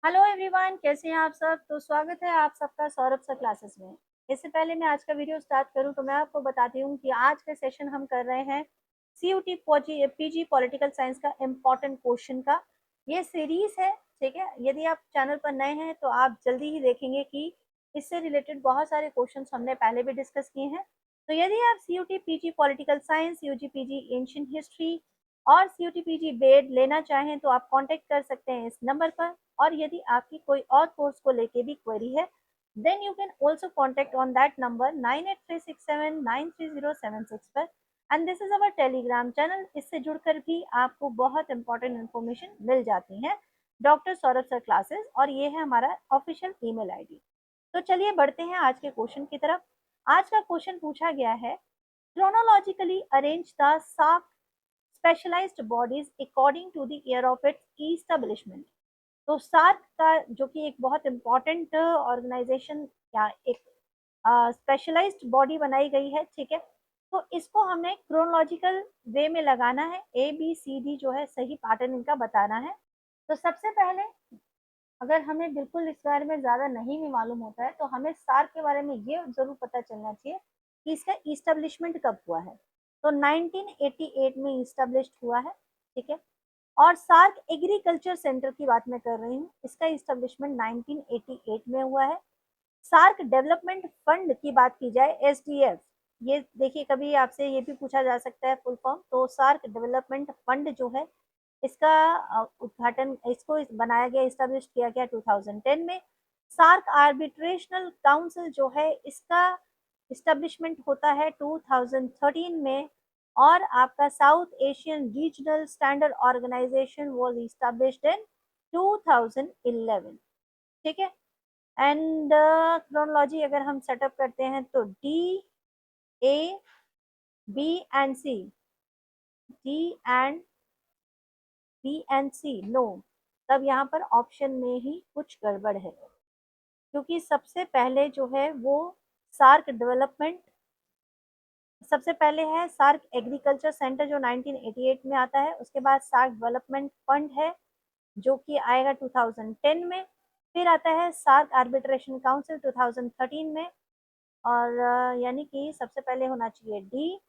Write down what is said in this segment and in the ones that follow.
Hello everyone, कैसे हैं आप सब। तो स्वागत है आप सबका सौरभ सर क्लासेस में। इससे पहले मैं आज का वीडियो स्टार्ट करूं तो मैं आपको बताती हूं कि आज के सेशन हम कर रहे हैं सीयूटी पीजी पॉलिटिकल साइंस का इम्पोर्टेंट क्वेश्चन का ये सीरीज है। ठीक है, यदि आप चैनल पर नए हैं तो आप जल्दी ही देखेंगे कि इससे रिलेटेड बहुत सारे क्वेश्चन हमने पहले भी डिस्कस किए हैं। तो यदि आप CUET PG political science, UG PG ancient history और सीयूटी पीजी बेड लेना चाहें तो आप कांटेक्ट कर सकते हैं इस नंबर पर। और यदि आपकी कोई और कोर्स को लेके भी क्वेरी है then you can also contact on that number 9836793076 पर। And this is our Telegram channel. इससे जुड़कर भी आपको बहुत इंपॉर्टेंट इन्फॉर्मेशन मिल जाती है डॉक्टर सौरभ सर क्लासेस, और ये है हमारा ऑफिशियल ईमेल आईडी। तो चलिए बढ़ते हैं आज के क्वेश्चन की तरफ। आज का क्वेश्चन पूछा गया है, chronologically arrange the SARC specialized bodies according to the year of its establishment। तो सार्क का जो कि एक बहुत इम्पोर्टेंट ऑर्गेनाइजेशन या एक स्पेशलाइज्ड बॉडी बनाई गई है, ठीक है। तो इसको हमने क्रोनोलॉजिकल वे में लगाना है, ए बी सी डी जो है सही पैटर्न इनका बताना है। तो सबसे पहले अगर हमें बिल्कुल इस बारे में ज़्यादा नहीं भी मालूम होता है तो हमें सार्क के बारे में ये ज़रूर पता चलना चाहिए कि इसका इस्टेब्लिशमेंट कब हुआ है। तो 1988 में इस्टेब्लिश्ड हुआ है, ठीक है। और सार्क एग्रीकल्चर सेंटर की बात मैं कर रही हूँ, इसका इस्टेब्लिशमेंट 1988 में हुआ है। सार्क डेवलपमेंट फंड की बात की जाए, एसडीएफ, ये देखिए कभी आपसे ये भी पूछा जा सकता है फुल फॉर्म। तो सार्क डेवलपमेंट फंड जो है इसका उद्घाटन, इसको बनाया गया, इस्टेब्लिश किया गया 2010 में। सार्क आर्बिट्रेशनल काउंसिल जो है इसका इस्टेब्लिशमेंट होता है 2013 में। और आपका South Asian regional standard organisation was established in 2011, ठीक है। एंड क्रोनोलॉजी अगर हम सेटअप करते हैं तो D A B and C, D and B and C no, तब यहाँ पर ऑप्शन में ही कुछ गड़बड़ है, क्योंकि सबसे पहले जो है वो सार्क डेवलपमेंट, सबसे पहले है सार्क एग्रीकल्चर सेंटर जो 1988 में आता है। उसके बाद सार्क डेवलपमेंट फंड है जो कि आएगा 2010 में। फिर आता है सार्क आर्बिट्रेशन काउंसिल 2013 में। और यानी कि सबसे पहले होना चाहिए डी,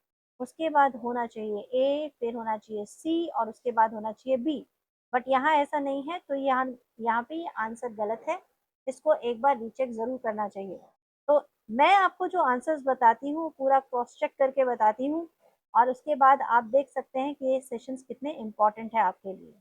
उसके बाद होना चाहिए ए, फिर होना चाहिए सी और उसके बाद होना चाहिए बी। बट यहाँ ऐसा नहीं है, तो यहाँ यहाँ पे ये आंसर गलत है। इसको एक बार रीचेक ज़रूर करना चाहिए। तो मैं आपको जो आंसर्स बताती हूँ पूरा क्रॉस चेक करके बताती हूँ, और उसके बाद आप देख सकते हैं कि ये सेशंस कितने इम्पोर्टेंट है आपके लिए।